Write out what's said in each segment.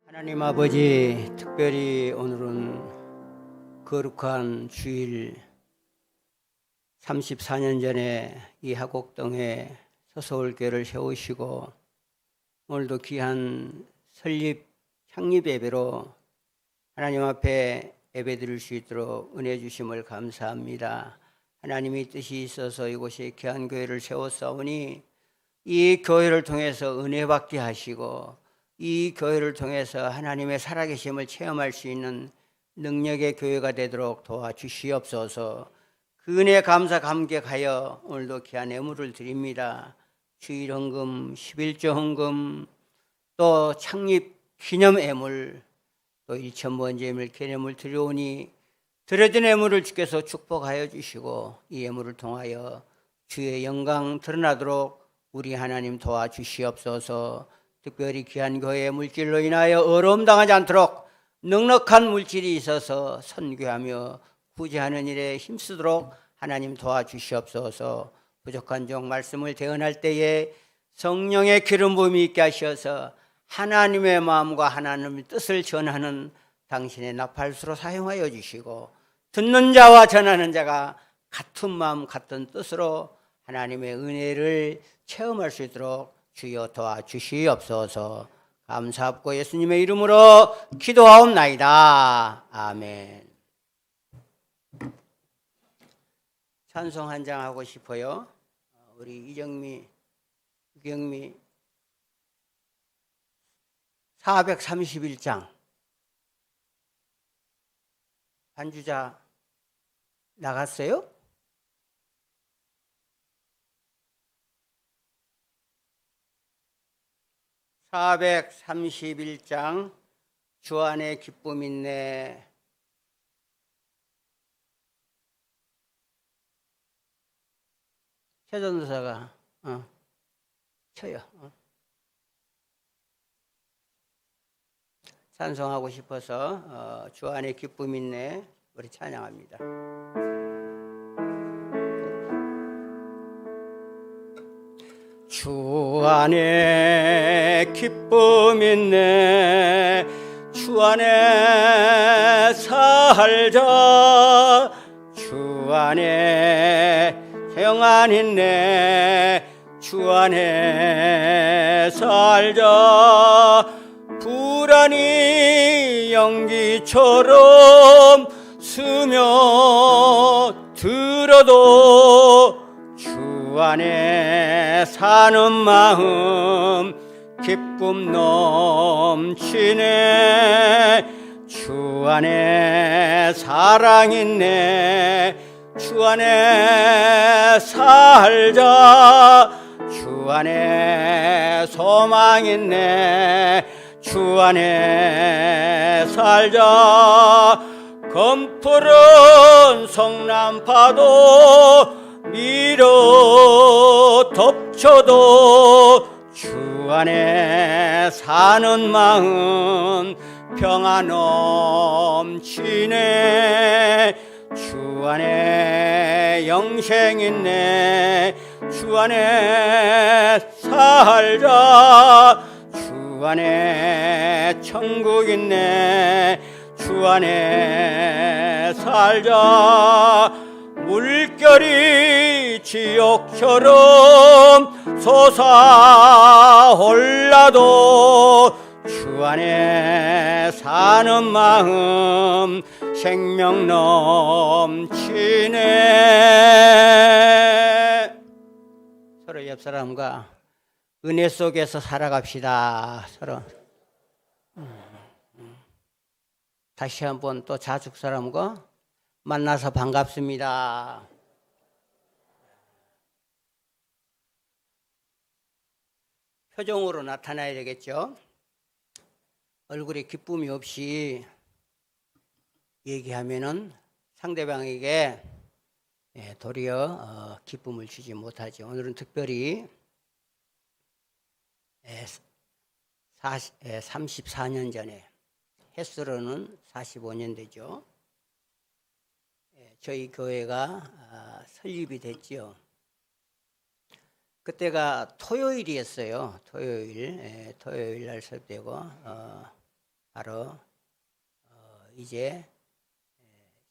하나님 아버지, 특별히 오늘은 거룩한 주일 34년 전에 이 하곡동에 서서울교회를 세우시고 오늘도 귀한 설립 창립 예배로 하나님 앞에 예배 드릴 수 있도록 은혜 주심을 감사합니다. 하나님이 뜻이 있어서 이곳에 귀한 교회를 세웠사오니 이 교회를 통해서 은혜 받게 하시고 이 교회를 통해서 하나님의 살아계심을 체험할 수 있는 능력의 교회가 되도록 도와주시옵소서. 그 은혜 감사 감격하여 오늘도 귀한 예물을 드립니다. 주일 헌금, 11조 헌금, 또 창립 기념 예물, 또 1,000번째 예물, 개념을 드려오니 드려진 예물을 주께서 축복하여 주시고 이 예물을 통하여 주의 영광 드러나도록 우리 하나님 도와주시옵소서. 특별히 귀한 교회의 물질로 인하여 어려움 당하지 않도록 넉넉한 물질이 있어서 선교하며 구제하는 일에 힘쓰도록 하나님 도와주시옵소서. 부족한 종 말씀을 대언할 때에 성령의 기름 부음이 있게 하셔서 하나님의 마음과 하나님의 뜻을 전하는 당신의 나팔수로 사용하여 주시고 듣는 자와 전하는 자가 같은 마음 같은 뜻으로 하나님의 은혜를 체험할 수 있도록 주여 도와주시옵소서. 감사합고 예수님의 이름으로 기도하옵나이다. 아멘. 찬송 한 장 하고 싶어요. 우리 이경미 431장 반주자 나갔어요? (431장) 주 안에 기쁨 있네. 최전도사가 쳐요. 찬송하고 싶어서 주 안에 기쁨 있네 우리 찬양합니다. 주 안에 기쁨 있네. 주 안에 살자. 주 안에 평안 있네. 주 안에 살자. 불안이 연기처럼 스며들어도 주 안에 사는 마음 기쁨 넘치네. 주 안에 사랑 있네. 주 안에 살자. 주 안에 소망 있네. 주 안에 살자. 검푸른 성난파도 밀어 덮쳐도 주 안에 사는 마음 평안 넘치네. 주 안에 영생 있네. 주 안에 살자. 주 안에 천국 있네. 주 안에 살자. 물결이 지옥처럼 솟아올라도 주 안에 사는 마음 생명 넘치네. 서로 옆 사람과 은혜 속에서 살아갑시다. 서로 다시 한번 또 자축 사람과 만나서 반갑습니다. 표정으로 나타나야 되겠죠. 얼굴에 기쁨이 없이 얘기하면은 상대방에게 도리어 기쁨을 주지 못하죠. 오늘은 특별히 34년 전에, 햇수로는 45년 되죠. 저희 교회가 설립이 됐죠. 그때가 토요일이었어요. 토요일 날 설립되고 바로 이제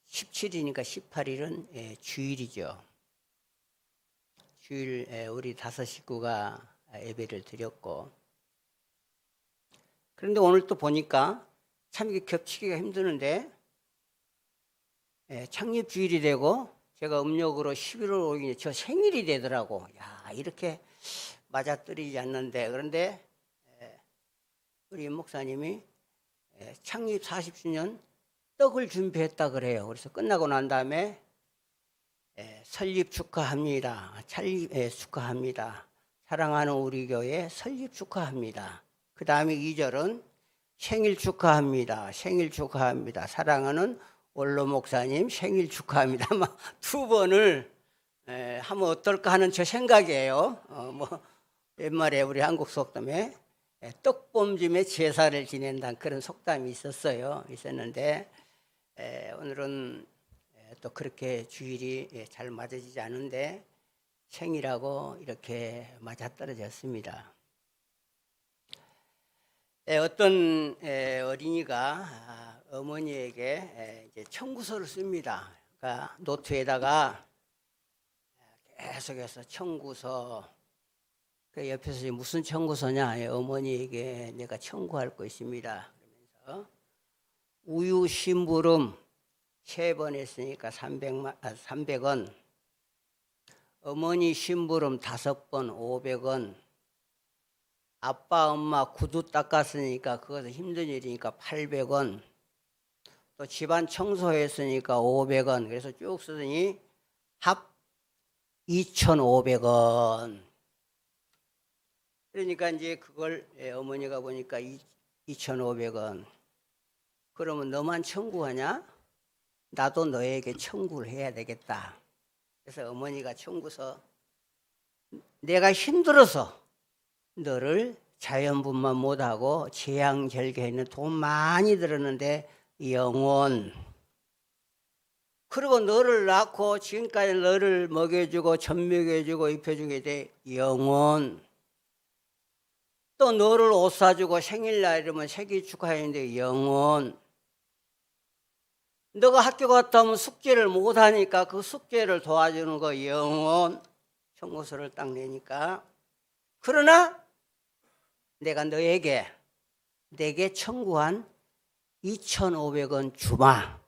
17일이니까 18일은 주일이죠. 주일 우리 5 식구가 예배를 드렸고, 그런데 오늘 또 보니까 참 이게 겹치기가 힘드는데 창립 주일이 되고 제가 음력으로 11월 5일이 저 생일이 되더라고. 야, 이렇게 맞아떨어지지 않는데, 그런데 우리 목사님이 창립 40주년 떡을 준비했다 그래요. 그래서 끝나고 난 다음에 설립 축하합니다. 축하합니다. 사랑하는 우리 교회 설립 축하합니다. 그 다음에 2절은 생일 축하합니다. 생일 축하합니다. 사랑하는 원로 목사님 생일 축하합니다. 막 2번을 하면 어떨까 하는 저 생각이에요. 옛말에 우리 한국 속담에 떡범짐에 제사를 지낸다는 그런 속담이 있었는데 오늘은 또 그렇게 주일이 잘 맞아지지 않은데 생일하고 이렇게 맞아떨어졌습니다. 어떤 어린이가 어머니에게 이제 청구서를 씁니다. 그러니까 노트에다가 계속해서 청구서, 그 옆에서 무슨 청구서냐, 어머니에게 내가 청구할 거 있습니다. 그러면서 우유 심부름 3번 했으니까 300원, 어머니 심부름 5번 500원, 아빠 엄마 구두 닦았으니까 그것은 힘든 일이니까 800원, 또 집안 청소했으니까 500원. 그래서 쭉 쓰더니 합 2,500원. 그러니까 이제 그걸 어머니가 보니까 2,500원. 그러면 너만 청구하냐? 나도 너에게 청구를 해야 되겠다. 그래서 어머니가 청구서, 내가 힘들어서 너를 자연분만 못하고 재앙절개에는 돈 많이 들었는데 영원, 그리고 너를 낳고 지금까지 너를 먹여주고 젖먹여주고 입혀주게 돼 영원, 또 너를 옷 사주고 생일날 이러면 생일 축하했는데 영원, 너가 학교 갔다 오면 숙제를 못하니까 그 숙제를 도와주는 거 영원. 청구서를 딱 내니까, 그러나 내가 내게 청구한 2,500원 주마.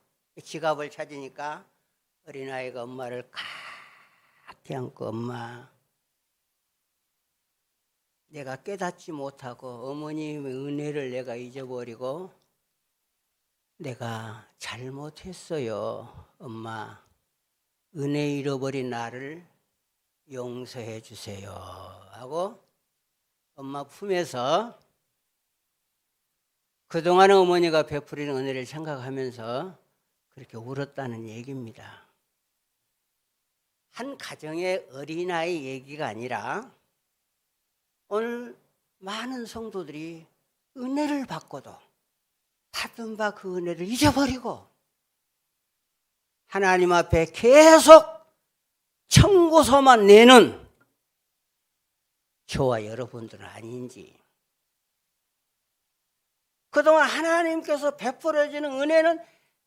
지갑을 찾으니까 어린아이가 엄마를 가깝게 안고, 엄마, 내가 깨닫지 못하고 어머님의 은혜를 내가 잊어버리고 내가 잘못했어요. 엄마, 은혜 잃어버린 나를 용서해 주세요 하고 엄마 품에서 그동안 어머니가 베풀인 은혜를 생각하면서 그렇게 울었다는 얘기입니다. 한 가정의 어린아이 얘기가 아니라 오늘 많은 성도들이 은혜를 받고도 받은 바 그 은혜를 잊어버리고 하나님 앞에 계속 청구서만 내는 저와 여러분들은 아닌지, 그동안 하나님께서 베풀어주는 은혜는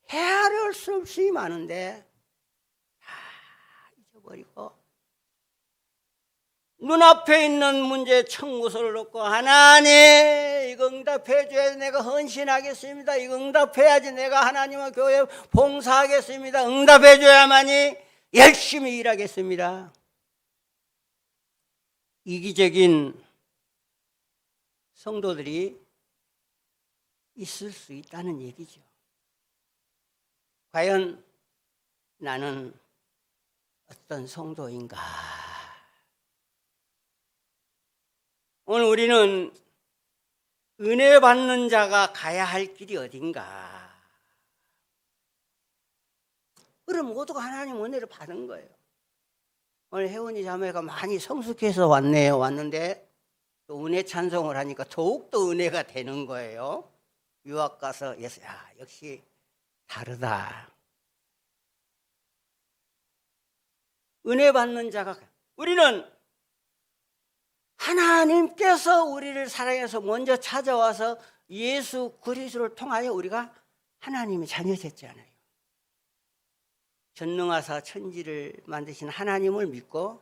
헤아릴 수 없이 많은데 다 잊어버리고 눈앞에 있는 문제 청구서를 놓고 하나님 이거 응답해줘야지 내가 헌신하겠습니다. 이거 응답해야지 내가 하나님의 교회 봉사하겠습니다. 응답해줘야만이 열심히 일하겠습니다. 이기적인 성도들이 있을 수 있다는 얘기죠. 과연 나는 어떤 성도인가? 오늘 우리는 은혜 받는 자가 가야 할 길이 어딘가? 우리 모두가 하나님 은혜를 받은 거예요. 오늘 혜원이 자매가 많이 성숙해서 왔는데 또 은혜 찬송을 하니까 더욱더 은혜가 되는 거예요. 유학 가서 역시 다르다. 은혜 받는 자가, 우리는 하나님께서 우리를 사랑해서 먼저 찾아와서 예수 그리스도를 통하여 우리가 하나님의 자녀됐잖아요. 전능하사 천지를 만드신 하나님을 믿고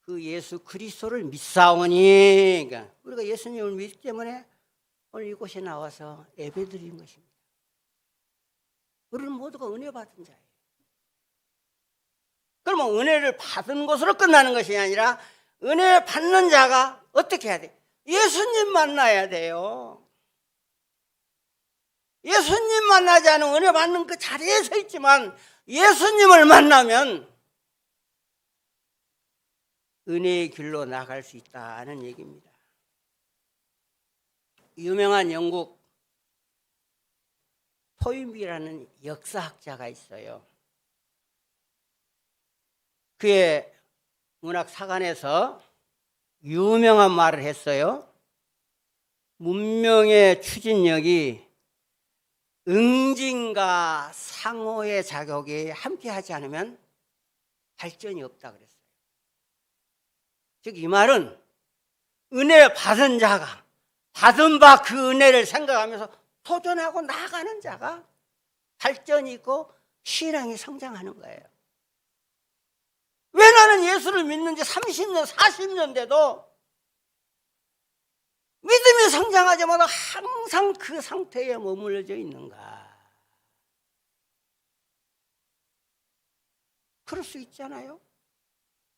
그 예수 그리스도를 믿사오니, 그러니까 우리가 예수님을 믿기 때문에 오늘 이곳에 나와서 예배드리는 것입니다. 우리는 모두가 은혜 받은 자예요. 그러면 은혜를 받은 것으로 끝나는 것이 아니라 은혜 받는 자가 어떻게 해야 돼? 예수님 만나야 돼요. 예수님 만나지 않으면 은혜 받는 그 자리에 서 있지만 예수님을 만나면 은혜의 길로 나갈 수 있다는 얘기입니다. 유명한 영국 토인비라는 역사학자가 있어요. 그의 문학 사관에서 유명한 말을 했어요. 문명의 추진력이 응징과 상호의 작용이 함께하지 않으면 발전이 없다 그랬어요. 즉 이 말은 은혜 받은 자가 받은 바 그 은혜를 생각하면서 도전하고 나가는 자가 발전이 있고 신앙이 성장하는 거예요. 왜 나는 예수를 믿는 지 30년, 40년 돼도 믿음이 성장하지 못하고 항상 그 상태에 머물러져 있는가? 그럴 수 있잖아요.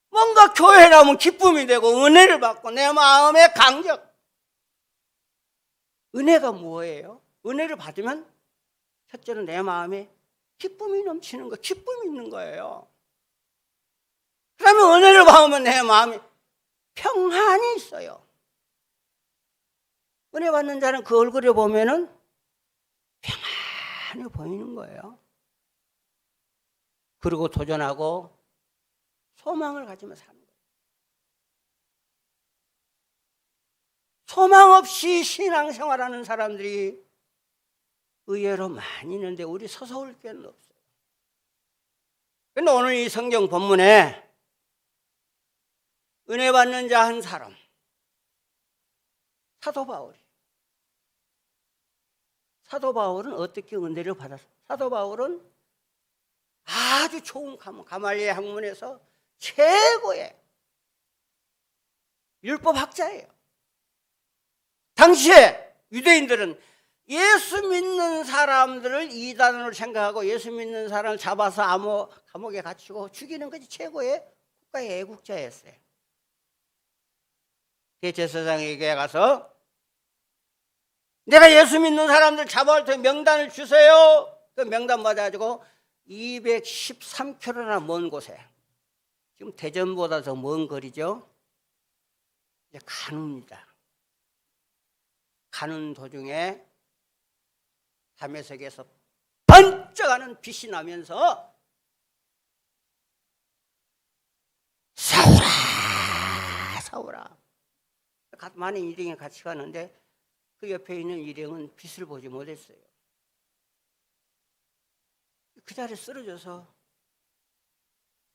뭔가 교회 나오면 기쁨이 되고 은혜를 받고 내 마음의 강적. 은혜가 뭐예요? 은혜를 받으면 첫째는 내 마음에 기쁨이 넘치는 거, 기쁨이 있는 거예요. 그러면 은혜를 받으면 내 마음에 평안이 있어요. 은혜 받는 자는 그 얼굴에 보면은 평안해 보이는 거예요. 그리고 도전하고 소망을 가지며 사는 거예요. 소망 없이 신앙생활하는 사람들이 의외로 많이 있는데 우리 서서울교회는 없어요. 그런데 오늘 이 성경 본문에 은혜 받는 자 한 사람, 사도 바울이. 사도 바울은 어떻게 은혜를 받았어요? 사도 바울은 아주 좋은 가말리엘 학문에서 최고의 율법학자예요. 당시에 유대인들은 예수 믿는 사람들을 이단으로 생각하고 예수 믿는 사람을 잡아서 감옥에 갇히고 죽이는 것이 최고의 국가의 애국자였어요. 대제사장에게 가서 내가 예수 믿는 사람들 잡아올 테니 명단을 주세요. 그 명단 받아가지고 213km나 먼 곳에, 지금 대전보다 더 먼 거리죠. 이제 가는입니다. 가는 도중에 다메섹에서 번쩍하는 빛이 나면서 사울아, 사울아. 많은 일행이 같이 가는데 그 옆에 있는 일행은 빛을 보지 못했어요. 그 자리에 쓰러져서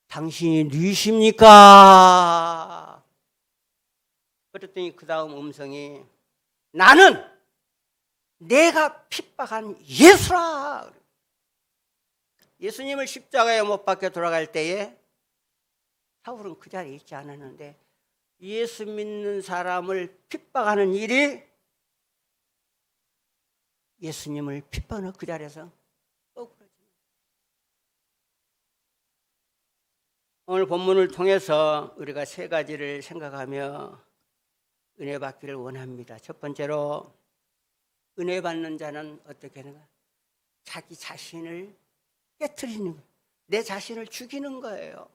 당신이 누구십니까? 그랬더니 그 다음 음성이 나는 내가 핍박한 예수라. 예수님을 십자가에 못 박혀 돌아갈 때에 사울은 그 자리에 있지 않았는데 예수 믿는 사람을 핍박하는 일이 예수님을 핍박하는 그 자리에서 오늘 본문을 통해서 우리가 세 가지를 생각하며 은혜 받기를 원합니다. 첫 번째로 은혜 받는 자는 어떻게 하는가? 자기 자신을 깨트리는 거예요. 내 자신을 죽이는 거예요.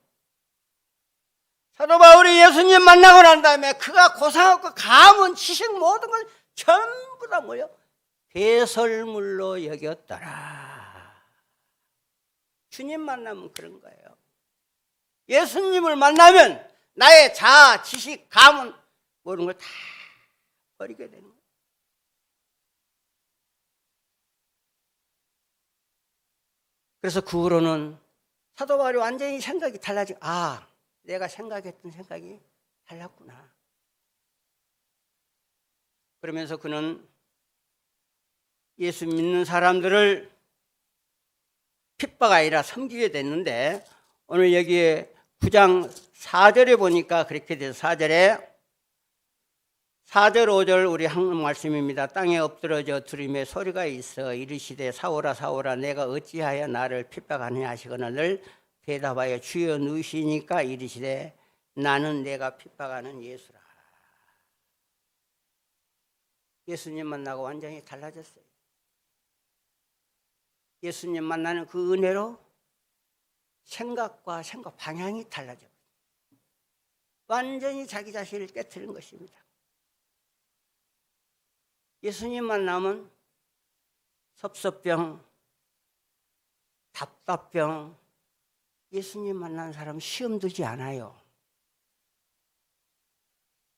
사도 바울이 예수님 만나고 난 다음에 그가 고상하고 가문, 지식 모든 걸 전부 다 뭐요? 배설물로 여겼더라. 주님 만나면 그런 거예요. 예수님을 만나면 나의 자아, 지식, 가문 모든 걸 다 버리게 되는 거예요. 그래서 그 후로는 사도 바울이 완전히 생각이 달라지고 내가 생각했던 생각이 달랐구나. 그러면서 그는 예수 믿는 사람들을 핍박 아니라 섬기게 됐는데, 오늘 여기에 9장 4절에 보니까 그렇게 돼서 4절 5절 우리 한국 말씀입니다. 땅에 엎드러져 들음에 소리가 있어 이르시되 사오라 사오라 내가 어찌하여 나를 핍박하느냐 하시거늘 늘 대답하여 주여 누시니까 이르시되 나는 내가 핍박하는 예수라. 예수님 만나고 완전히 달라졌어요. 예수님 만나는 그 은혜로 생각과 생각 방향이 달라져요. 완전히 자기 자신을 깨트린 것입니다. 예수님 만나면 섭섭병, 답답병, 예수님 만난 사람 시험 들지 않아요.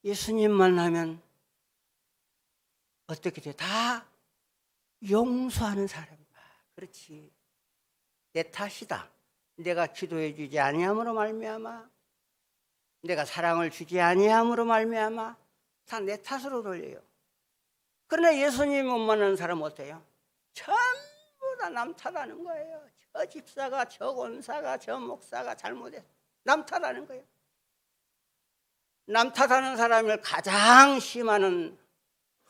예수님 만나면 어떻게 돼? 다 용서하는 사람이야. 그렇지. 내 탓이다. 내가 기도해 주지 아니함으로 말미암아, 내가 사랑을 주지 아니함으로 말미암아 다 내 탓으로 돌려요. 그러나 예수님 못 만나는 사람은 어때요? 전부 다 남 탓하는 거예요. 저 집사가, 저 권사가, 저 목사가 잘못해서 남 탓하는 거예요. 남 탓하는 사람을 가장 심하는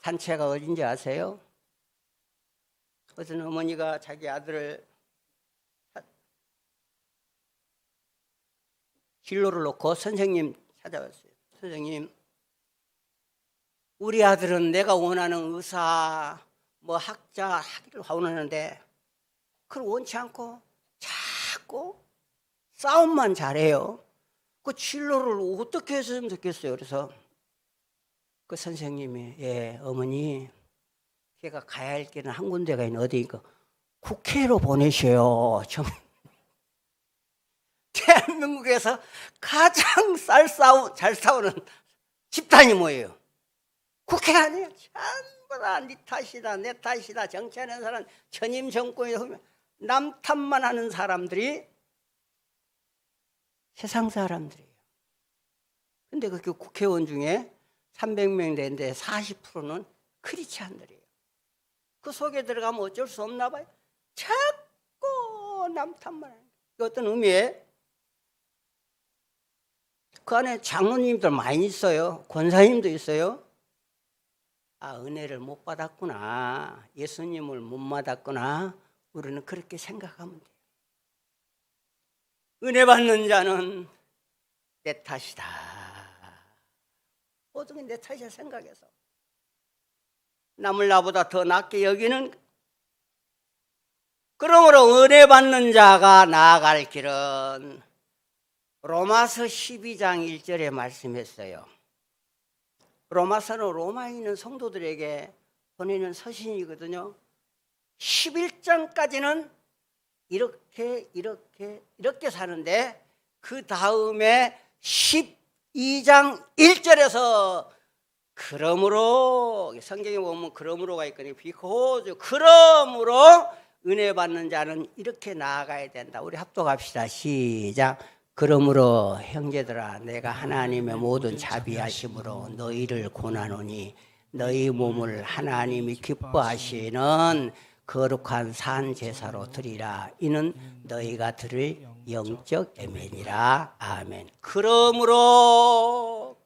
단체가 어딘지 아세요? 어떤 어머니가 자기 아들을 진로를 놓고 선생님 찾아왔어요. 선생님, 우리 아들은 내가 원하는 의사, 학자 하기를 원하는데 그걸 원치 않고 자꾸 싸움만 잘해요. 그 진로를 어떻게 했으면 좋겠어요. 그래서 그 선생님이 어머니, 걔가 가야 할 길은 한 군데가 있는 어디니까 국회로 보내셔요. 대한민국에서 가장 잘 싸우는 집단이 뭐예요? 국회 아니에요. 전부 다 네 탓이다, 내 탓이다. 정치하는 사람, 전임 정권에 보면 남 탓만 하는 사람들이 세상 사람들이에요. 근데 그 국회의원 중에 300명 되는데 40%는 크리스찬들이에요. 그 속에 들어가면 어쩔 수 없나 봐요. 자꾸 남 탓만 해요. 어떤 의미에 그 안에 장로님들 많이 있어요. 권사님도 있어요. 은혜를 못 받았구나, 예수님을 못 받았구나, 우리는 그렇게 생각하면 돼요. 은혜 받는 자는 내 탓이다, 모든 게 내 탓이야 생각해서 남을 나보다 더 낫게 여기는. 그러므로 은혜 받는 자가 나아갈 길은 로마서 12장 1절에 말씀했어요. 로마서는 로마에 있는 성도들에게 보내는 서신이거든요. 11장까지는 이렇게 사는데 그 다음에 12장 1절에서 그러므로, 성경에 보면 그러므로가 있거든요. because, 그러므로 은혜 받는 자는 이렇게 나아가야 된다. 우리 합독합시다. 시작. 그러므로 형제들아, 내가 하나님의 모든 자비하심으로 너희를 권하노니 너희 몸을 하나님이 기뻐하시는 거룩한 산 제사로 드리라. 이는 너희가 들을 영적 예배니라. 아멘. 그러므로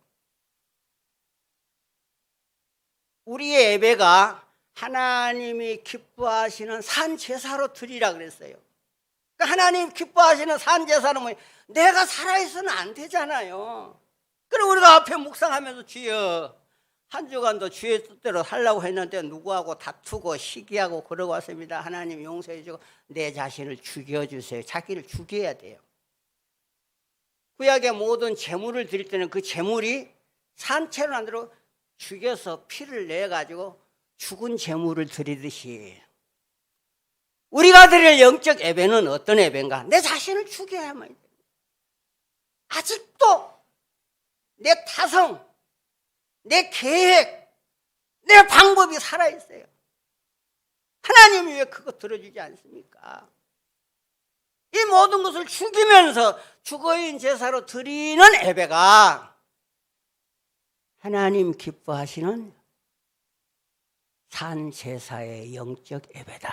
우리의 예배가 하나님이 기뻐하시는 산 제사로 드리라 그랬어요. 하나님 기뻐하시는 산 제사는 뭐예요? 내가 살아있어는 안 되잖아요. 그럼 우리가 앞에 묵상하면서 주여, 한 주간도 주의 뜻대로 살려고 했는데 누구하고 다투고 시기하고 그러고 왔습니다. 하나님 용서해 주고 내 자신을 죽여주세요. 자기를 죽여야 돼요. 구약의 모든 제물을 드릴 때는 그 제물이 산채로 만들어 죽여서 피를 내가지고 죽은 제물을 드리듯이 우리가 드릴 영적 예배는 어떤 예배인가? 내 자신을 죽여야만 돼요. 아직도 내 타성, 내 계획, 내 방법이 살아있어요. 하나님이 왜 그거 들어주지 않습니까? 이 모든 것을 죽이면서 죽어인 제사로 드리는 예배가 하나님 기뻐하시는 산 제사의 영적 예배다.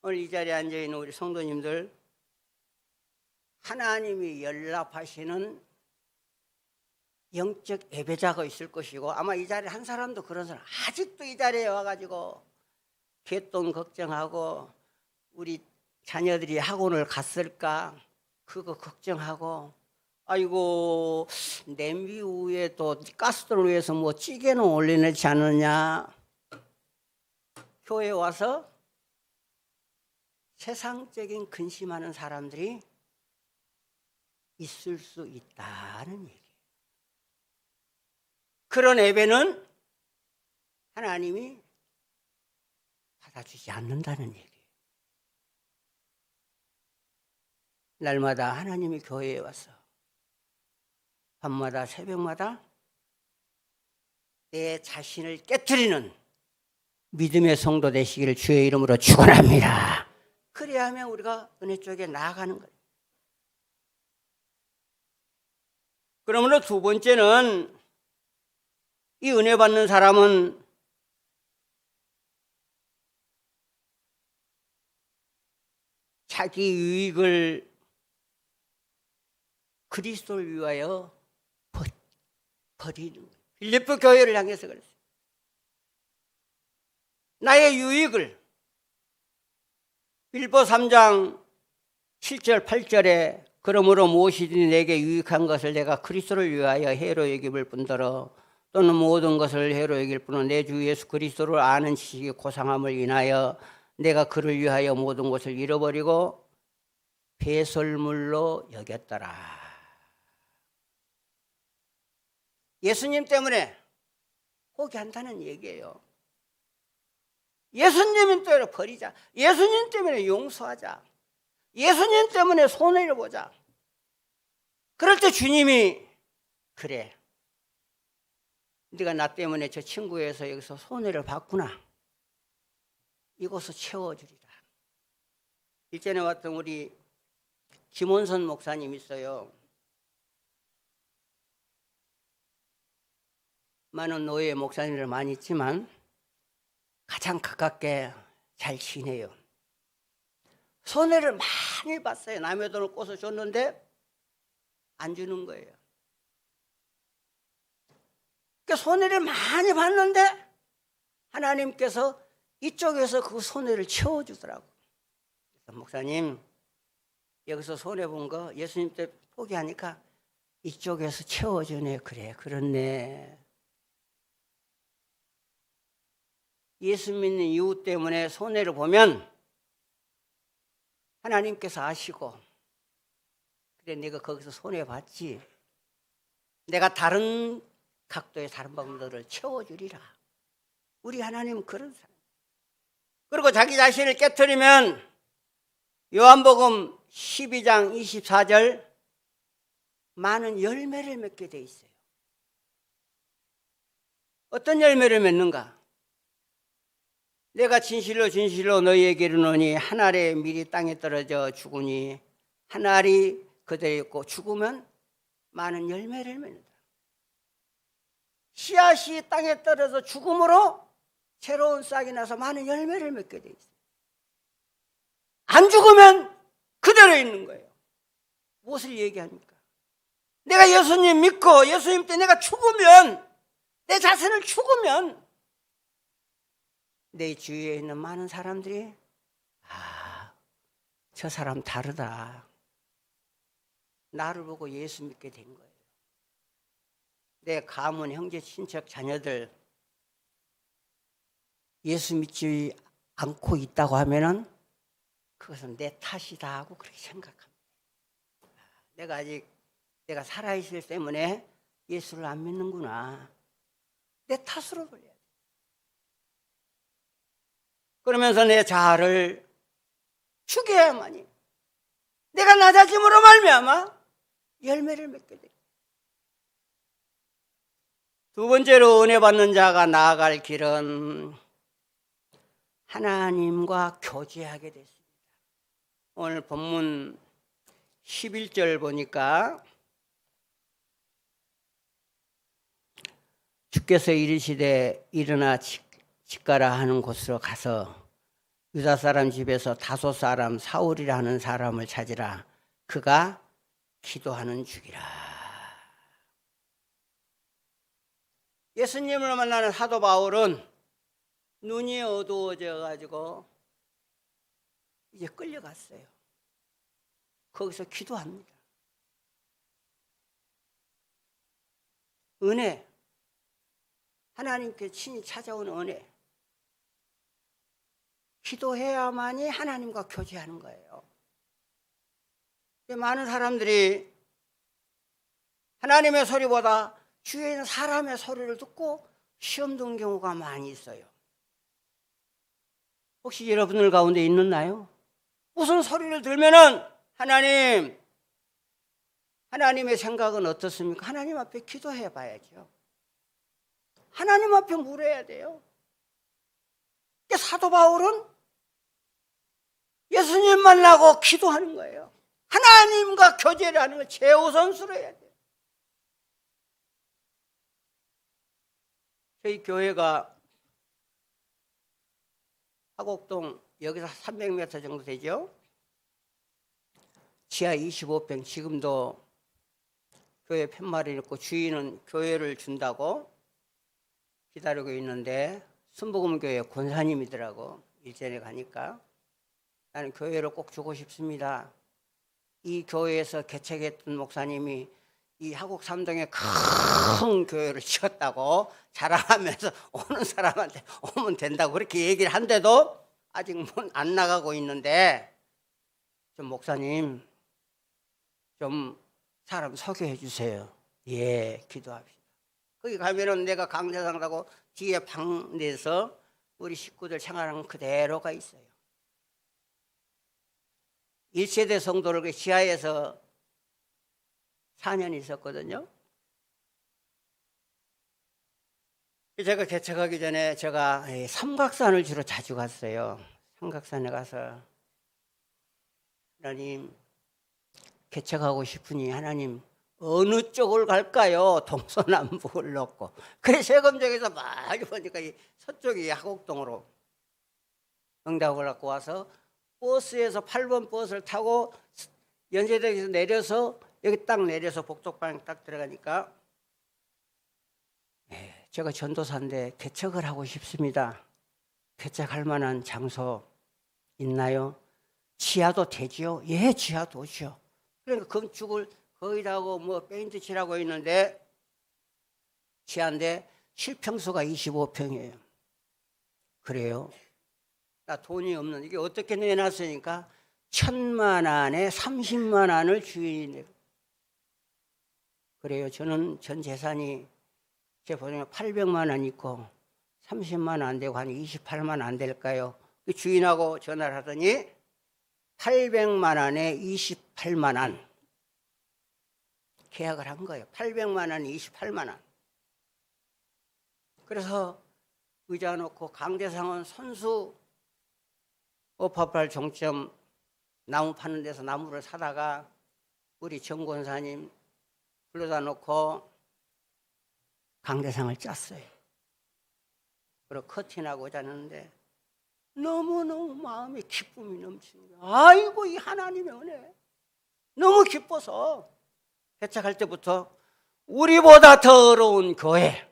오늘 이 자리에 앉아있는 우리 성도님들, 하나님이 연락하시는 영적 예배자가 있을 것이고, 아마 이 자리에 한 사람도 그런 사람, 아직도 이 자리에 와가지고 개돈 걱정하고 우리 자녀들이 학원을 갔을까 그거 걱정하고, 아이고 냄비 위에 또 가스불 위에서 뭐 찌개는 올려놓지 않느냐, 교회 와서 세상적인 근심하는 사람들이 있을 수 있다는 얘기예요. 그런 예배는 하나님이 받아주지 않는다는 얘기예요. 날마다 하나님이 교회에 와서 밤마다 새벽마다 내 자신을 깨트리는 믿음의 성도 되시기를 주의 이름으로 축원합니다. 그래야 하면 우리가 은혜 쪽에 나아가는 거예요. 그러므로 두 번째는, 이 은혜 받는 사람은 자기 유익을 그리스도를 위하여 버리는 거예요. 빌립보 교회를 향해서 그랬어요. 나의 유익을, 빌립보 3장 7절 8절에 그러므로 무엇이든지 내게 유익한 것을 내가 그리스도를 위하여 해로 여김을 뿐더러 또는 모든 것을 해로 여길 뿐은 내 주 예수 그리스도를 아는 지식이 고상함을 인하여 내가 그를 위하여 모든 것을 잃어버리고 배설물로 여겼더라. 예수님 때문에 포기한다는 얘기예요. 예수님 때문에 버리자. 예수님 때문에 용서하자. 예수님 때문에 손해를 보자. 그럴 때 주님이, 그래, 네가 나 때문에 저 친구에서 여기서 손해를 봤구나, 이것을 채워주리라. 일전에 왔던 우리 김원선 목사님 있어요. 많은 노예 목사님들 많이 있지만 가장 가깝게 잘 지내요. 손해를 많이 봤어요. 남의 돈을 꿔서 줬는데 안 주는 거예요. 그러니까 손해를 많이 봤는데 하나님께서 이쪽에서 그 손해를 채워주더라고. 그래서 목사님, 여기서 손해본 거 예수님 때 포기하니까 이쪽에서 채워주네. 그래, 그렇네. 예수 믿는 이유 때문에 손해를 보면 하나님께서 아시고, 그래, 내가 거기서 손해봤지, 내가 다른 각도의 다른 방법들을 채워주리라. 우리 하나님은 그런 사람. 그리고 자기 자신을 깨트리면 요한복음 12장 24절 많은 열매를 맺게 돼 있어요. 어떤 열매를 맺는가? 내가 진실로 진실로 너희에게 이르노니 한 알의 밀이 땅에 떨어져 죽으니 한 알이 그대로 있고 죽으면 많은 열매를 맺는다. 씨앗이 땅에 떨어져 죽음으로 새로운 싹이 나서 많은 열매를 맺게 돼 있어요. 안 죽으면 그대로 있는 거예요. 무엇을 얘기합니까? 내가 예수님 믿고 예수님 때 내가 죽으면, 내 자신을 죽으면 내 주위에 있는 많은 사람들이, 아, 저 사람 다르다, 나를 보고 예수 믿게 된 거예요. 내 가문, 형제, 친척, 자녀들 예수 믿지 않고 있다고 하면은 그것은 내 탓이다 하고 그렇게 생각합니다. 내가 살아있을 때문에 예수를 안 믿는구나, 내 탓으로 돌려야 돼. 그러면서 내 자아를 죽여야만이 내가 낮아짐으로 말미암아 열매를 맺게 돼. 두 번째로 은혜 받는 자가 나아갈 길은 하나님과 교제하게 됐습니다. 오늘 본문 11절 보니까 주께서 이르시되 일어나 직가라 하는 곳으로 가서 유다 사람 집에서 다소 사람 사울이라 하는 사람을 찾으라. 그가 기도하는 중이라. 예수님을 만나는 사도 바울은 눈이 어두워져 가지고 이제 끌려갔어요. 거기서 기도합니다. 은혜, 하나님께 친히 찾아온 은혜. 기도해야만이 하나님과 교제하는 거예요. 많은 사람들이 하나님의 소리보다 주위에 있는 사람의 소리를 듣고 시험 든 경우가 많이 있어요. 혹시 여러분들 가운데 있나요? 무슨 소리를 들면은 하나님의 생각은 어떻습니까? 하나님 앞에 기도해 봐야죠. 하나님 앞에 물어야 돼요. 사도 바울은 예수님 만나고 기도하는 거예요. 하나님과 교제를 하는 걸 최우선수로 해야 돼요. 저희 교회가 화곡동 여기서 300m 정도 되죠. 지하 25평. 지금도 교회 팻말이 있고 주인은 교회를 준다고 기다리고 있는데 순복음교회 권사님이더라고. 일전에 가니까 나는 교회를 꼭 주고 싶습니다. 이 교회에서 개척했던 목사님이 이 화곡 삼동에 큰 교회를 지었다고 자랑하면서 오는 사람한테 오면 된다고 그렇게 얘기를 한데도 아직 문 안 나가고 있는데 좀 목사님 좀 사람 소개해 주세요. 예, 기도합시다. 거기 가면은 내가 강대상하고 뒤에 방 내서 우리 식구들 생활하는 그대로가 있어요. 1세대 성도를 지하에서 4년 있었거든요. 제가 개척하기 전에 제가 삼각산을 주로 자주 갔어요. 삼각산에 가서 하나님 개척하고 싶으니 하나님 어느 쪽을 갈까요? 동서남북을 놓고. 그래서 세금역에서 많이 보니까 이 서쪽이 화곡동으로 응답을 갖고 와서 버스에서 8번 버스를 타고 연세대에서 내려서 여기 딱 내려서 복덕방에 딱 들어가니까 제가 전도사인데 개척을 하고 싶습니다. 개척할 만한 장소 있나요? 지하도 되지요? 예, 지하도죠. 그러니까 건축을 거의 다 하고 뭐 페인트 칠하고 있는데 지하인데 실평수가 25평이에요. 그래요? 나 돈이 없는 이게 어떻게 내놨으니까 1,000만 원에 30만 원을 주인이. 그래요. 저는 전 재산이 제 보증에 800만 원 있고 30만 원 안 되고 한 28만 원 안 될까요? 그 주인하고 전화를 하더니 800만 원에 28만 원 계약을 한 거예요. 800만 원, 28만 원. 그래서 의자 놓고 강대상은 선수 오파팔 종점 나무 파는 데서 나무를 사다가 우리 정권사님 불러다 놓고 강대상을 짰어요. 그리고 커튼하고 자는데 너무너무 마음에 기쁨이 넘치는 거예요. 아이고 이 하나님의 은혜. 너무 기뻐서 개척할 때부터 우리보다 더 어려운 교회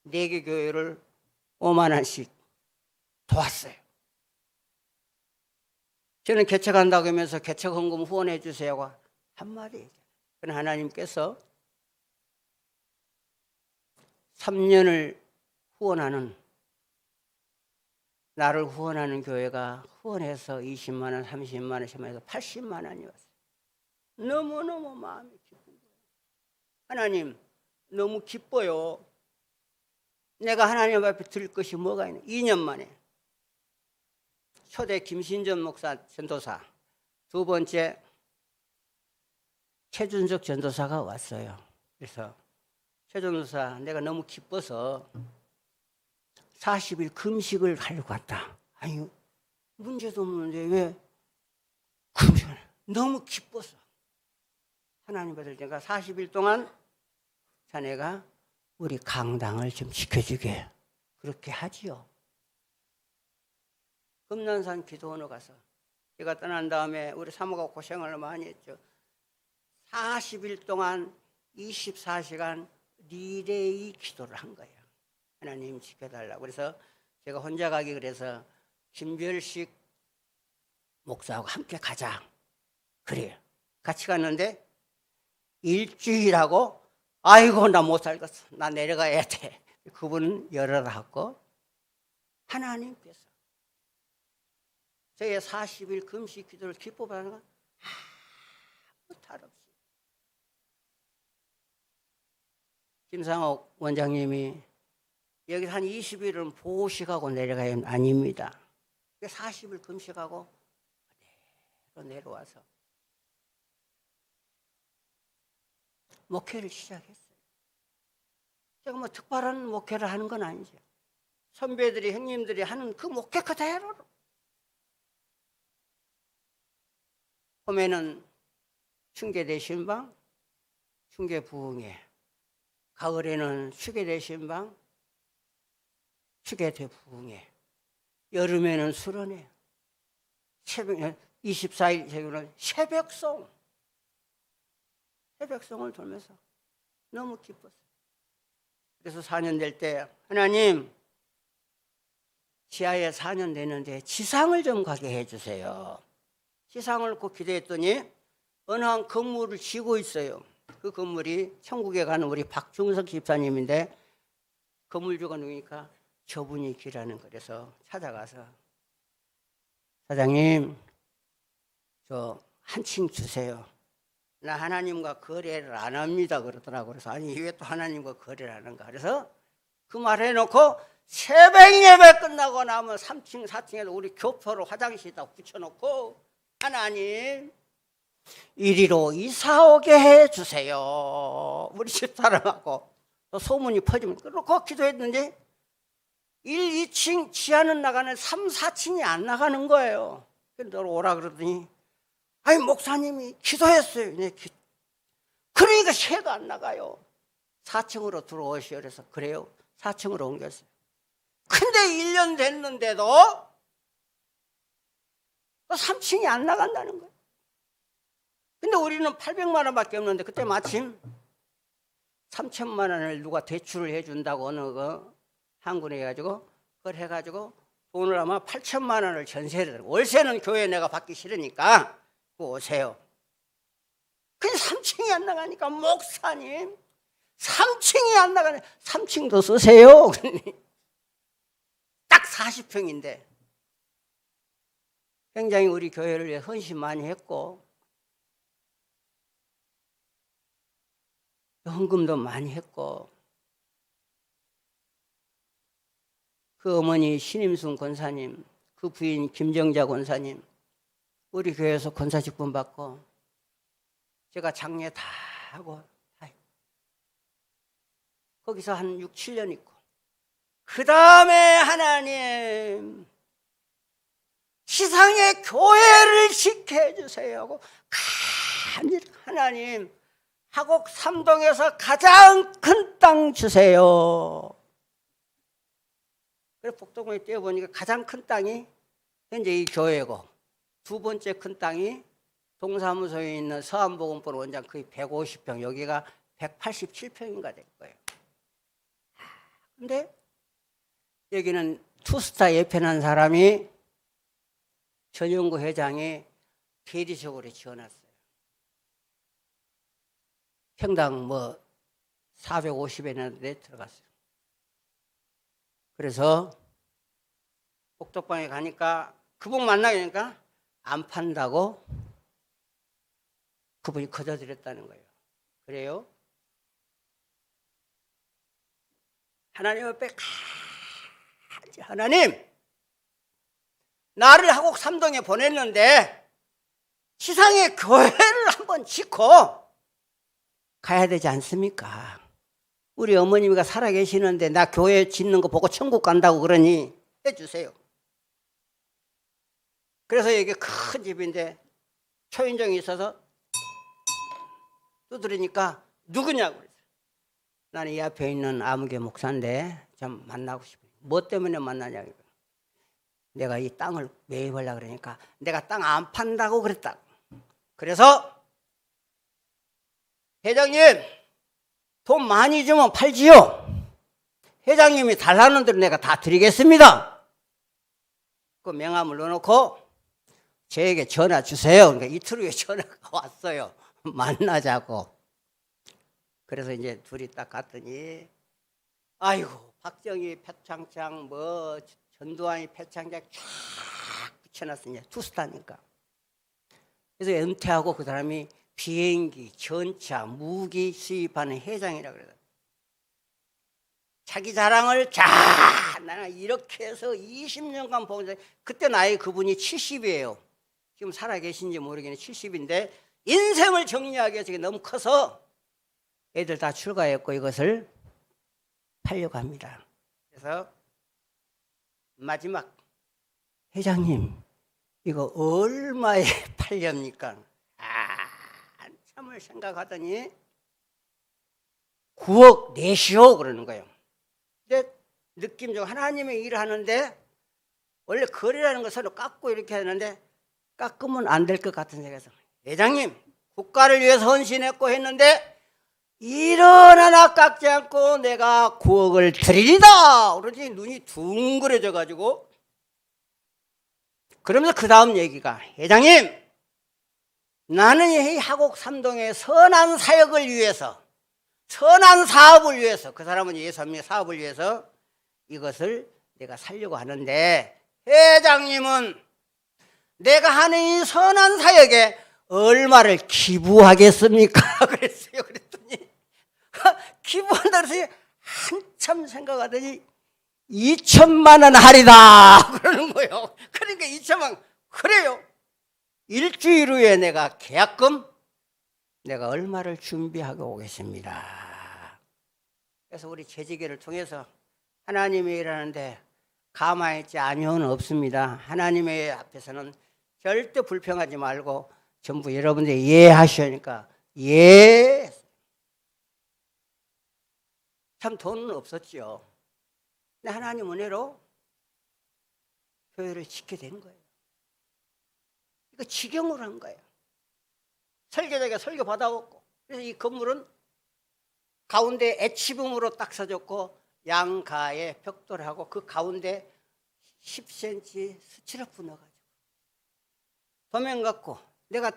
4개 교회를 5만 원씩 도왔어요. 저는 개척한다고 하면서 개척헌금 후원해 주세요가 한마디. 그러나 하나님께서 3년을 후원하는 나를 후원하는 교회가 후원해서 20만 원, 30만 원, 10만 원에서 80만 원이 왔어요. 너무너무 마음이 기쁜 거예요. 하나님 너무 기뻐요. 내가 하나님 앞에 드릴 것이 뭐가 있나. 2년 만에 초대 김신전 목사 전도사, 두 번째 최준석 전도사가 왔어요. 그래서 최 전도사 내가 너무 기뻐서 40일 금식을 하려고 왔다. 아니 문제도 없는데 왜 금식을. 너무 기뻐서 하나님 받을 때가 40일 동안 자네가 우리 강당을 좀 지켜주게. 그렇게 하지요. 금난산 기도원에 가서 제가 떠난 다음에 우리 사모가 고생을 많이 했죠. 40일 동안 24시간 리레이 기도를 한 거예요. 하나님 지켜달라고. 그래서 제가 혼자 가기 그래서 김별식 목사하고 함께 가자. 그래요. 같이 갔는데 일주일하고 아이고 나 못 살겠어. 나 내려가야 돼. 그분은 열어라 하고 하나님께서 저의 40일 금식 기도를 기뻐하는 건 아무 탈 없이 김상옥 원장님이 여기서 한 20일은 보식하고 내려가야 아닙니다. 40일 금식하고 내려와서 목회를 시작했어요. 제가 뭐 특별한 목회를 하는 건 아니죠. 선배들이 형님들이 하는 그 목회 그대로. 봄에는 충계대신방, 충계부흥회. 가을에는 추계대신방, 추계대부흥회. 여름에는 수련회. 새벽 24일 저기는 새벽송. 새벽송을 돌면서 너무 기뻤어요. 그래서 4년 될 때 하나님 지하에 4년 되는데 지상을 좀 가게 해주세요. 지상을 꼭 기도했더니 어느 한 건물을 지고 있어요. 그 건물이 천국에 가는 우리 박중석 집사님인데 건물주가 누구니까 저분이 기라는 거라서 찾아가서 사장님 저 한 층 주세요. 나 하나님과 거래를 안 합니다 그러더라고요. 그래서 아니 왜 또 하나님과 거래를 하는가. 그래서 그 말 해놓고 새벽 예배 끝나고 나면 3층 4층에서 우리 교포로 화장실에다 붙여놓고 하나님 이리로 이사 오게 해주세요. 우리 집사람하고 또 소문이 퍼지면 그렇게 기도했는데 1, 2층 지하는 나가는 3, 4층이 안 나가는 거예요. 그래서 너로 오라 그러더니 아니 목사님이 기도했어요. 그러니까 새도 안 나가요. 4층으로 들어오시오. 그래서 그래요. 4층으로 옮겼어요. 근데 1년 됐는데도 3층이 안 나간다는 거예요. 근데 우리는 800만 원밖에 없는데 그때 마침 3천만 원을 누가 대출을 해준다고 어느 한군에 해가지고 그걸 해가지고 돈을 아마 8천만 원을 전세를 월세는 교회 내가 받기 싫으니까 오세요. 근데 3층이 안 나가니까 목사님 3층이 안 나가네. 3층도 쓰세요. 딱 40평인데 굉장히 우리 교회를 위해 헌신 많이 했고 헌금도 많이 했고 그 어머니 신임순 권사님 그 부인 김정자 권사님 우리 교회에서 권사 직분 받고 제가 장례 다 하고 거기서 한 6, 7년 있고 그 다음에 하나님 지상의 교회를 지켜주세요 하고 하나님 하곡 3동에서 가장 큰 땅 주세요. 그래서 복도공에 뛰어보니까 가장 큰 땅이 현재 이 교회고 두 번째 큰 땅이 동사무소에 있는 서안보건법 원장 거의 150평 여기가 187평인가 될 거예요. 근데 여기는 투스타 예편한 사람이 전용구 회장이 대리석으로 지어놨어요. 평당 뭐 450에 들어갔어요. 그래서 복덕방에 가니까 그분 만나니까 안 판다고 그분이 거저드렸다는 거예요. 그래요? 하나님 앞에 하나님 나를 하곡 3동에 보냈는데 지상의 교회를 한번 짓고 가야 되지 않습니까? 우리 어머니가 살아계시는데 나 교회 짓는 거 보고 천국 간다고 그러니 해주세요. 그래서 여기 큰 집인데 초인종이 있어서 두드리니까 누구냐고 그랬어요. 나는 이 앞에 있는 아무개 목사인데 좀 만나고 싶어요. 뭐 때문에 만나냐. 내가 이 땅을 매입하려고 그러니까 내가 땅 안 판다고 그랬다. 그래서 회장님 돈 많이 주면 팔지요. 회장님이 달라는 대로 내가 다 드리겠습니다. 그 명함을 넣어놓고 저에게 전화 주세요. 그러니까 이틀 후에 전화가 왔어요. 만나자고. 그래서 이제 둘이 딱 갔더니 아이고 박정희 표창장 뭐 전두환이 표창장 쫙 붙여놨으니 투스타니까. 그래서 은퇴하고 그 사람이 비행기, 전차, 무기 수입하는 회장이라 그래요. 자기 자랑을 나는 이렇게 해서 20년간 보면서 그때 나이 그분이 70이에요. 지금 살아계신지 모르겠는데 70인데 인생을 정리하기 위해서 너무 커서 애들 다 출가했고 이것을 팔려고 합니다. 그래서 마지막 회장님 이거 얼마에 팔렵니까? 한참을 생각하더니 9억 내시오 그러는 거예요. 근데 느낌적으로 하나님의 일을 하는데 원래 거래라는 거 서로 깎고 이렇게 하는데 깎으면 안 될 것 같은 생각에서 회장님 국가를 위해서 헌신했고 했는데 일은 하나 깎지 않고 내가 9억을 드리리다 그러더니 눈이 둥그레져 가지고 그러면서 그 다음 얘기가 회장님 나는 이 하곡 삼동의 선한 사역을 위해서 선한 사업을 위해서 그 사람은 예수님의 사업을 위해서 이것을 내가 살려고 하는데 회장님은 내가 하는 이 선한 사역에 얼마를 기부하겠습니까? 그랬어요. 그랬더니 기부한다 그래서 한참 생각하더니 2천만 원 하리다 그러는 거예요. 그러니까 2천만 원 그래요. 일주일 후에 내가 계약금 내가 얼마를 준비하고 오겠습니다. 그래서 우리 재직회를 통해서 하나님의 일하는데 가만히 있지 아니오는 없습니다. 하나님의 앞에서는 절대 불평하지 말고 전부 여러분들이 이해하시니까 예. 참 돈은 없었죠. 근데 하나님 은혜로 교회를 짓게 된 거예요. 이거 직영으로 한 거예요. 설계자가 설계 받아왔고 그래서 이 건물은 가운데 애치붕으로 딱 서졌고 양가에 벽돌을 하고 그 가운데 10cm 스티로폼 넣어가지고 도면 갖고 내가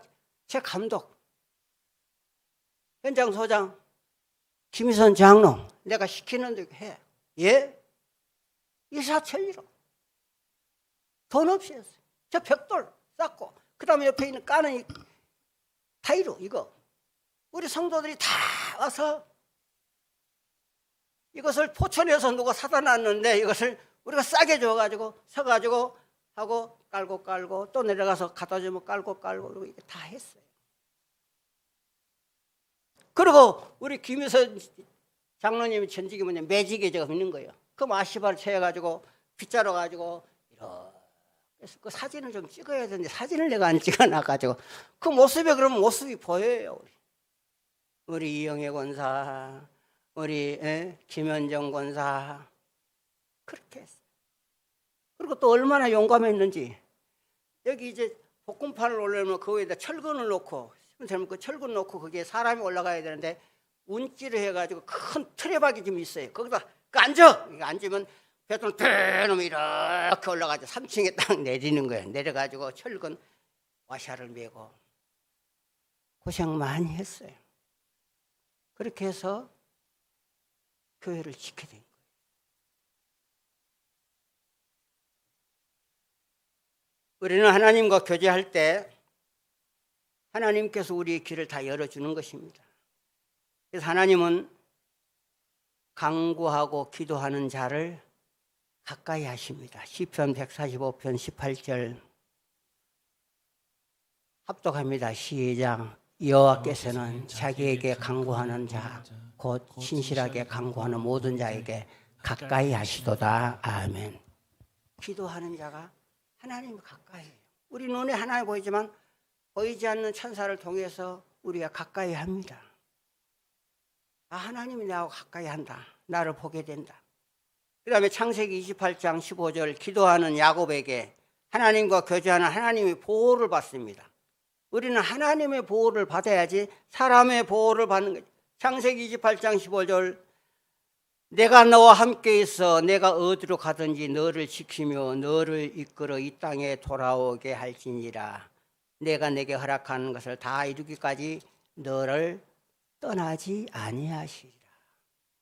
제 감독 현장 소장 김희선 장로 내가 시키는 대로 해. 예? 일사천리로 돈 없이 했어요. 저 벽돌 쌓고 그 다음에 옆에 있는 까는 이 타이로 이거 우리 성도들이 다 와서 이것을 포천에서 누가 사다 놨는데 이것을 우리가 싸게 줘가지고 서가지고 하고 깔고 또 내려가서 갖다 주면 깔고 그리고 이게 다 했어요. 그리고 우리 김유선 장로님이 전직이 뭐냐 매직에 제가 있는 거예요. 그 마시바를 채워가지고 빗자루 가지고 이렇게 해서 그 사진을 좀 찍어야 되는데 사진을 내가 안 찍어놔가지고 그 모습에 그러면 모습이 보여요. 우리 이영애 권사 우리 김현정 권사 그렇게 했어요. 그리고 또 얼마나 용감했는지 여기 이제 볶음판을 올려놓으면 그 위에다 철근을 놓고 그 철근 놓고 거기에 사람이 올라가야 되는데 운지를 해가지고 큰 트레박이 좀 있어요. 거기다 앉아! 앉으면 배트를 떼놓으면 이렇게 올라가지고 3층에 딱 내리는 거예요. 내려가지고 철근 와샤를 메고 고생 많이 했어요. 그렇게 해서 교회를 지키게 된 거예요. 우리는 하나님과 교제할 때 하나님께서 우리의 길을 다 열어주는 것입니다. 그래서 하나님은 간구하고 기도하는 자를 가까이 하십니다. 시편 145편 18절 합독합니다. 시작. 여호와께서는 자기에게 간구하는 자 곧 신실하게 간구하는 모든 자에게 가까이 하시도다. 아멘. 기도하는 자가 하나님 가까이 해요. 우리 눈에 하나님 보이지만 보이지 않는 천사를 통해서 우리가 가까이 합니다. 하나님이 나하고 가까이 한다. 나를 보게 된다. 그 다음에 창세기 28장 15절 기도하는 야곱에게 하나님과 교제하는 하나님의 보호를 받습니다. 우리는 하나님의 보호를 받아야지 사람의 보호를 받는 거죠. 창세기 28장 15절 내가 너와 함께 있어 내가 어디로 가든지 너를 지키며 너를 이끌어 이 땅에 돌아오게 할지니라. 내가 내게 허락하는 것을 다 이루기까지 너를 떠나지 아니하시리라.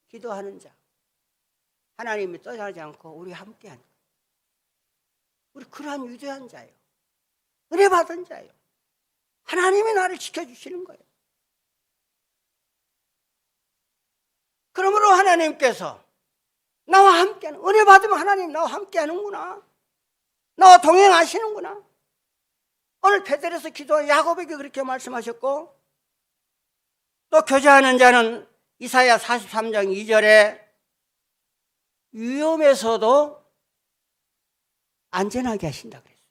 기도하는 자 하나님이 떠나지 않고 우리 함께하는 거예요. 우리 그러한 위대한 자예요. 은혜 받은 자예요. 하나님이 나를 지켜주시는 거예요. 그러므로 하나님께서 나와 함께하는, 은혜 받으면 하나님 나와 함께하는구나, 나와 동행하시는구나. 오늘 베델에서 기도한 야곱에게 그렇게 말씀하셨고, 또 교제하는 자는 이사야 43장 2절에 위험에서도 안전하게 하신다 그랬어요.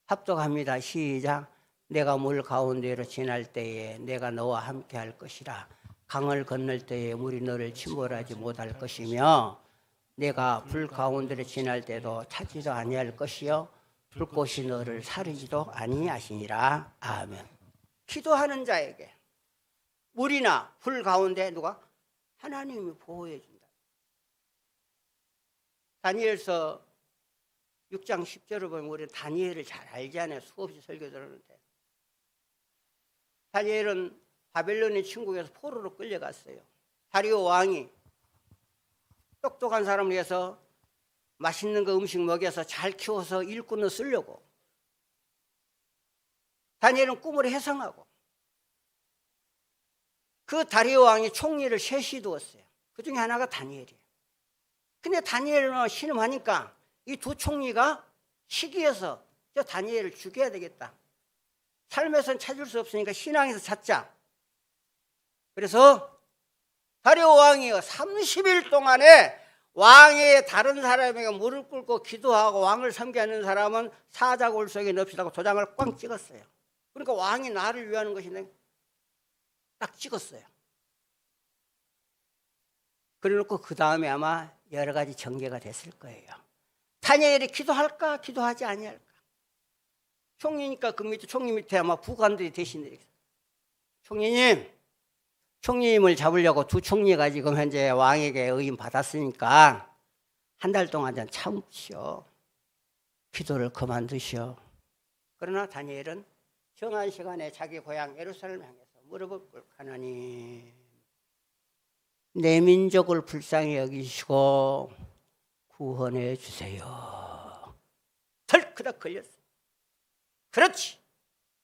합독합니다. 시작. 내가 물 가운데로 지날 때에 내가 너와 함께 할 것이라. 강을 건널 때에 물이 너를 침몰하지 못할 것이며 내가 불 가운데로 지날 때도 타지도 아니할 것이요 불꽃이 너를 사르지도 아니하시니라. 아멘. 기도하는 자에게 물이나 불 가운데 누가? 하나님이 보호해 준다. 다니엘서 6장 10절을 보면 우리는 다니엘을 잘 알잖아요. 수없이 설교 들었는데 다니엘은 바벨론의 침국에서 포로로 끌려갔어요. 다리오 왕이 똑똑한 사람을 위해서 맛있는 거 음식 먹여서 잘 키워서 일꾼을 쓰려고 다니엘은 꿈을 해상하고 그 다리오 왕이 총리를 셋이 두었어요. 그 중에 하나가 다니엘이에요. 근데 다니엘은 신음하니까 이 두 총리가 시기해서 저 다니엘을 죽여야 되겠다. 삶에서는 찾을 수 없으니까 신앙에서 찾자. 그래서 다리오 왕이 30일 동안에 왕의 다른 사람에게 무릎 꿇고 기도하고 왕을 섬기는 사람은 사자골 속에 넣읍시다고 도장을 꽝 찍었어요. 그러니까 왕이 나를 위하는 것인데 딱 찍었어요. 그래놓고 그 다음에 아마 여러 가지 전개가 됐을 거예요. 다니엘이 기도할까 기도하지 아니할까. 총리니까 그 밑에 총리 밑에 아마 부관들이 대신들이 총리님을 잡으려고 두 총리가 지금 현재 왕에게 의임 받았으니까 한 달 동안 좀 참으시오. 기도를 그만두시오. 그러나 다니엘은 정한 시간에 자기 고향 예루살렘 향해서 무릎을 꿇고 하나님 내 민족을 불쌍히 여기시고 구원해 주세요. 덜크덕 걸렸어요. 그렇지.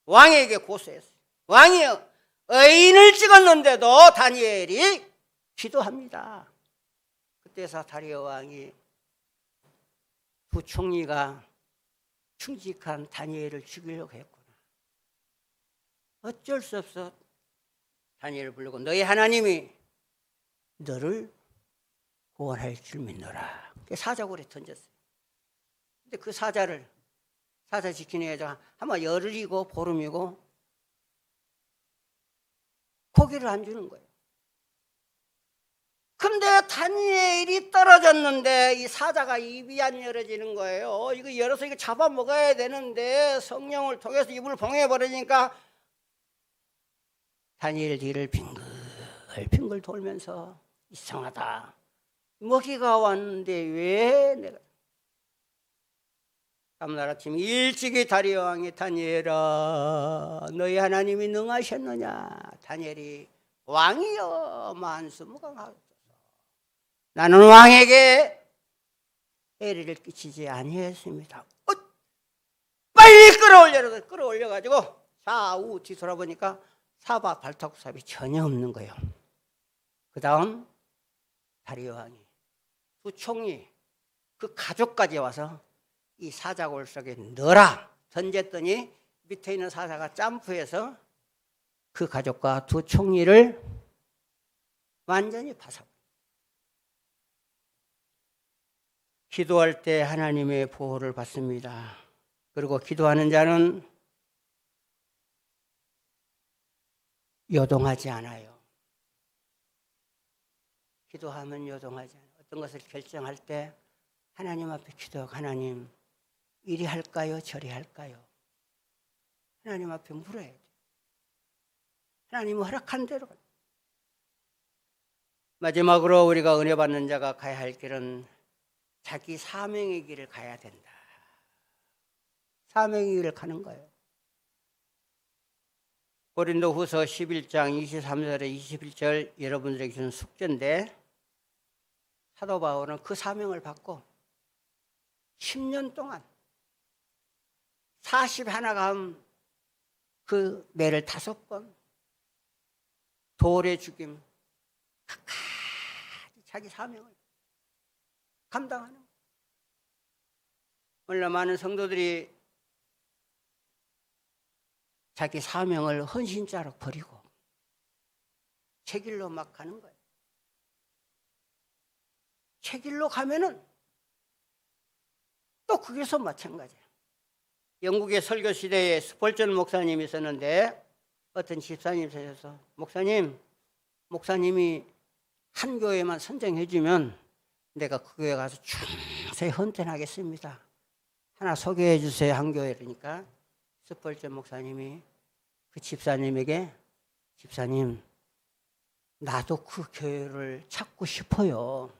왕에게 고소했어요. 왕이 의인을 찍었는데도 다니엘이 기도합니다. 그때서 다리오 왕이 두 총리가 충직한 다니엘을 죽이려고 했구나. 어쩔 수 없어 다니엘을 부르고 너희 하나님이 너를 구원할 줄 믿노라. 사자골에 던졌어요. 근데 그 사자 지키는 여자가 아마 열흘이고 보름이고 고기를 안 주는 거예요. 근데 다니엘이 떨어졌는데 이 사자가 입이 안 열어지는 거예요. 이거 열어서 이거 잡아먹어야 되는데 성령을 통해서 입을 봉해버리니까 다니엘 뒤를 빙글빙글 돌면서 이상하다. 먹이가 왔는데 왜 내가 다음날 아침 일찍이 다리오 왕이 다니엘아 너희 하나님이 능하셨느냐. 다니엘이 왕이여 만수무강하소서. 나는 왕에게 해를 끼치지 아니했습니다. 빨리 끌어올려가지고 좌우 뒤돌아보니까 사바 발톱삽이 전혀 없는 거예요. 그 다음 다리오 왕이 두 총리 그 가족까지 와서 이 사자골 속에 넣어라 던졌더니 밑에 있는 사자가 점프해서 그 가족과 두 총리를 완전히 파삭. 기도할 때 하나님의 보호를 받습니다. 그리고 기도하는 자는 요동하지 않아요. 기도하면 요동하지 않아요. 어떤 것을 결정할 때 하나님 앞에 기도하고 하나님 이리 할까요? 저리 할까요? 하나님 앞에 물어야 돼요. 하나님은 허락한 대로. 마지막으로 우리가 은혜 받는 자가 가야 할 길은 자기 사명의 길을 가야 된다. 사명의 길을 가는 거예요. 고린도후서 11장 23절에 21절 여러분들에게 주는 숙제인데 사도 바울은 그 사명을 받고 10년 동안 41감 그 매를 5번 돌에 죽임 끝까지 자기 사명을 감당하는 거예요. 오늘 많은 성도들이 자기 사명을 헌신자로 버리고 제 길로 막 가는 거예요. 제 길로 가면은 또 거기서 마찬가지예요. 영국의 설교 시대에 스폴전 목사님이 있었는데 어떤 집사님이 있어서 목사님이 한 교회만 선정해 주면 내가 그 교회 가서 충성히 헌신하겠습니다. 하나 소개해 주세요. 한 교회. 그러니까 스폴전 목사님이 그 집사님에게 집사님 나도 그 교회를 찾고 싶어요.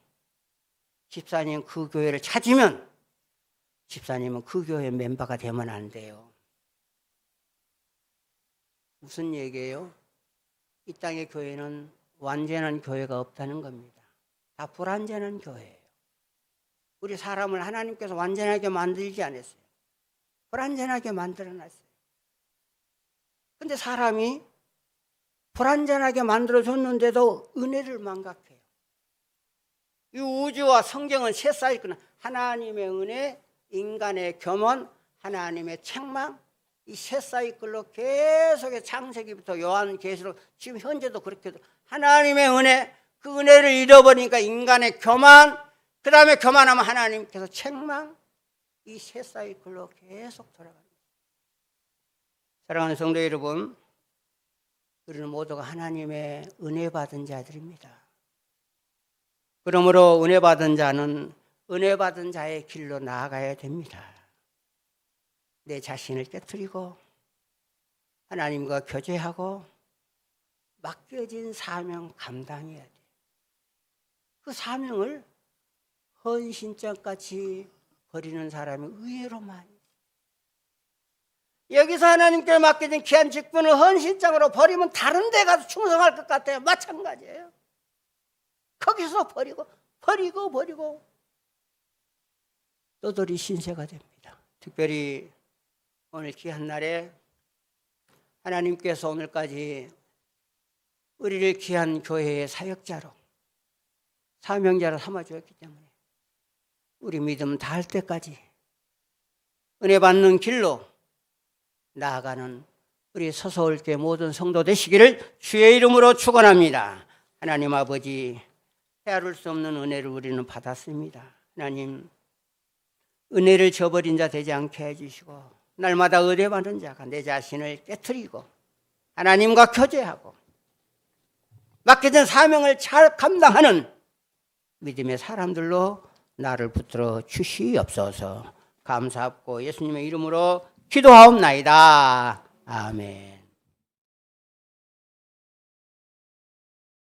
집사님 그 교회를 찾으면 집사님은 그 교회 멤버가 되면 안 돼요. 무슨 얘기예요? 이 땅의 교회는 완전한 교회가 없다는 겁니다. 다 불완전한 교회예요. 우리 사람을 하나님께서 완전하게 만들지 않았어요. 불완전하게 만들어놨어요. 근데 사람이 불완전하게 만들어줬는데도 은혜를 망각해요. 이 우주와 성경은 세 사이클은 하나님의 은혜, 인간의 겸손, 하나님의 책망, 이 세 사이클로 계속해서 창세기부터 요한계시록 지금 현재도 그렇게 하나님의 은혜, 그 은혜를 잃어버리니까 인간의 교만, 그 다음에 교만하면 하나님께서 책망, 이 세 사이클로 계속 돌아갑니다. 사랑하는 성도 여러분, 우리는 모두가 하나님의 은혜 받은 자들입니다. 그러므로 은혜 받은 자는 은혜 받은 자의 길로 나아가야 됩니다. 내 자신을 깨트리고 하나님과 교제하고 맡겨진 사명 감당해야 돼요. 그 사명을 헌신장같이 버리는 사람이 의외로 많이 있어요. 여기서 하나님께 맡겨진 귀한 직분을 헌신장으로 버리면 다른 데 가서 충성할 것 같아요. 마찬가지예요. 거기서 버리고 떠돌이 신세가 됩니다. 특별히 오늘 귀한 날에 하나님께서 오늘까지 우리를 귀한 교회의 사역자로 사명자로 삼아주었기 때문에 우리 믿음 다할 때까지 은혜 받는 길로 나아가는 우리 서서울교회 모든 성도 되시기를 주의 이름으로 축원합니다. 하나님 아버지, 헤아릴 수 없는 은혜를 우리는 받았습니다. 하나님, 은혜를 저버린 자 되지 않게 해주시고 날마다 은혜 받는 자가 내 자신을 깨트리고 하나님과 교제하고 맡겨진 사명을 잘 감당하는 믿음의 사람들로 나를 붙들어 주시옵소서. 감사합고 예수님의 이름으로 기도하옵나이다. 아멘.